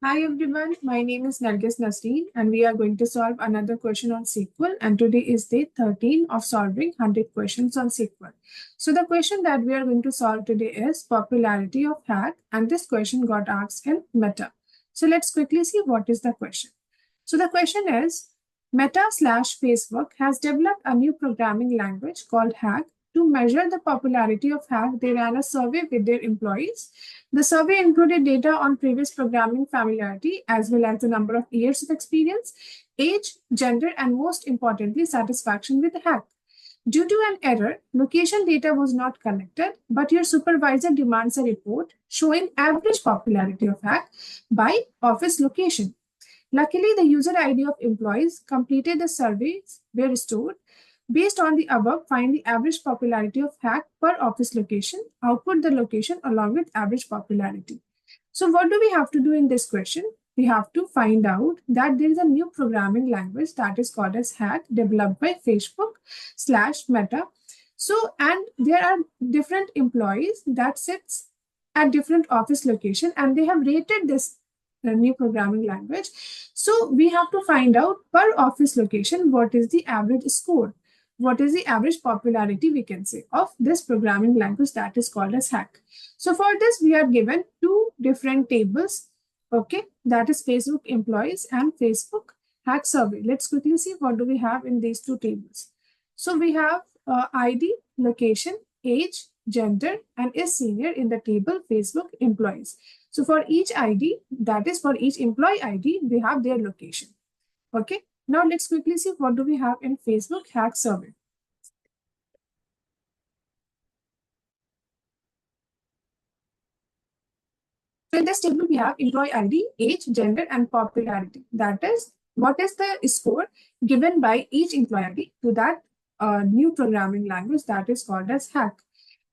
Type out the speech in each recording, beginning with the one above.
Hi everyone, my name is Nargis Nasreen and we are going to solve another question on SQL, and today is day 13 of solving 100 questions on SQL. So the question that we are going to solve today is popularity of hack, and this question got asked in Meta. So let's quickly see what is the question. So the question is, Meta/Facebook has developed a new programming language called Hack. To measure the popularity of Hack, they ran a survey with their employees. The survey included data on previous programming familiarity, as well as the number of years of experience, age, gender, and most importantly, satisfaction with Hack. Due to an error, location data was not collected, but your supervisor demands a report showing average popularity of Hack by office location. Luckily, the user ID of employees completed the surveys were stored. Based on the above, find the average popularity of hack per office location, output the location along with average popularity. So what do we have to do in this question? We have to find out that there is a new programming language that is called as hack, developed by Facebook/Meta. So, and there are different employees that sits at different office location, and they have rated this new programming language. So we have to find out per office location what is the average score, what is the average popularity, we can say, of this programming language that is called as hack. So for this, we are given two different tables, okay, that is Facebook employees and Facebook hack survey. Let's quickly see what do we have in these two tables. So we have ID, location, age, gender, and is senior in the table Facebook employees. So for each ID, that is for each employee ID, we have their location. Okay. Now let's quickly see what do we have in Facebook hack survey. So in this table, we have employee ID, age, gender, and popularity. That is, what is the score given by each employee ID to that new programming language that is called as hack.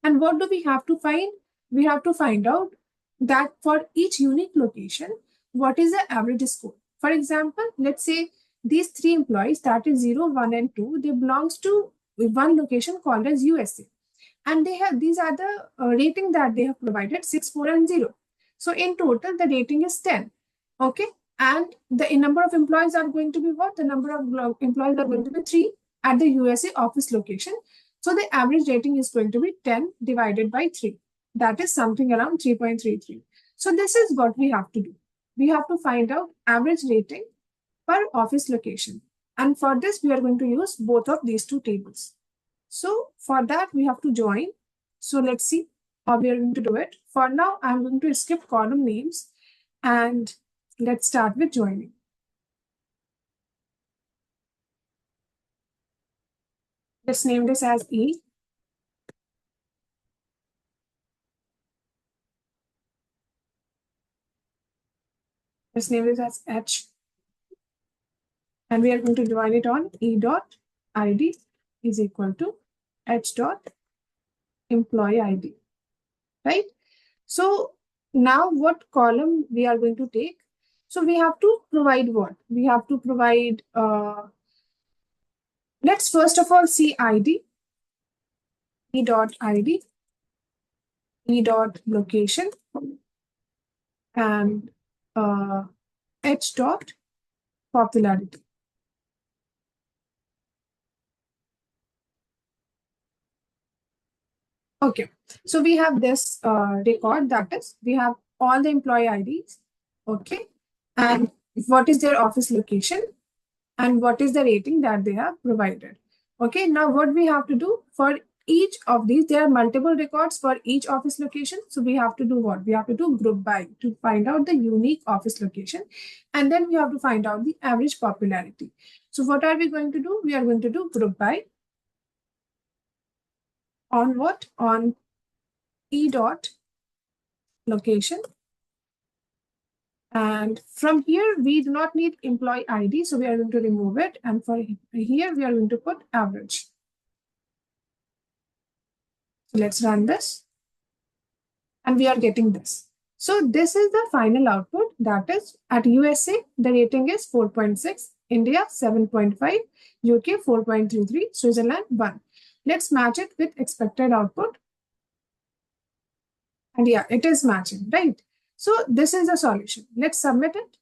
And what do we have to find? We have to find out that for each unique location, what is the average score? For example, let's say these three employees, that is 0, 1, and 2, they belongs to one location called as USA. And they have, these are the rating that they have provided, 6, 4, and 0. So in total, the rating is 10. Okay. And the number of employees are going to be what? The number of employees are going to be 3 at the USA office location. So the average rating is going to be 10 divided by 3. That is something around 3.33. So this is what we have to do. We have to find out average rating per office location. And for this, we are going to use both of these two tables. So for that, we have to join. So let's see how we are going to do it. For now, I'm going to skip column names and let's start with joining. Let's name this as E. Let's name this as H. And we are going to join it on E dot ID is equal to H dot employee ID, right? So now what column we are going to take? So we have to provide what? We have to provide, let's first of all see ID, E dot ID, E dot location, and H dot popularity. Okay, so we have this record, that is, we have all the employee IDs, okay, and what is their office location and what is the rating that they have provided. Okay, now what we have to do for each of these, there are multiple records for each office location. So we have to do what? We have to do group by to find out the unique office location. And then we have to find out the average popularity. So what are we going to do? We are going to do group by on what? On E dot location. And from here, we do not need employee ID. So we are going to remove it. And for here, we are going to put average. So let's run this. And we are getting this. So this is the final output. That is, at USA, the rating is 4.6, India 7.5, UK 4.33, Switzerland 1. Let's match it with expected output. And yeah, it is matching, right? So this is the solution. Let's submit it.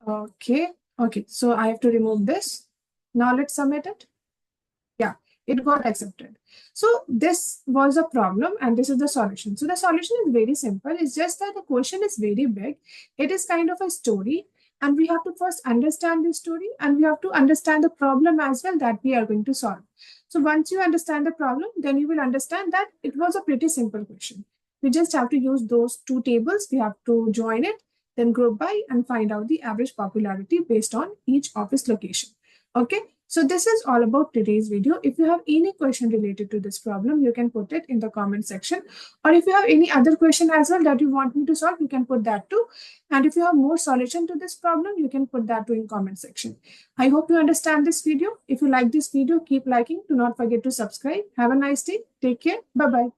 Okay. Okay. So I have to remove this. Now let's submit it. Yeah, it got accepted. So this was a problem and this is the solution. So the solution is very simple. It's just that the question is very big. It is kind of a story and we have to first understand the story and we have to understand the problem as well that we are going to solve. So once you understand the problem, then you will understand that it was a pretty simple question. We just have to use those two tables. We have to join it, then group by and find out the average popularity based on each office location. Okay. So this is all about today's video. If you have any question related to this problem, you can put it in the comment section. Or if you have any other question as well that you want me to solve, you can put that too. And if you have more solution to this problem, you can put that too in comment section. I hope you understand this video. If you like this video, keep liking. Do not forget to subscribe. Have a nice day. Take care. Bye-bye.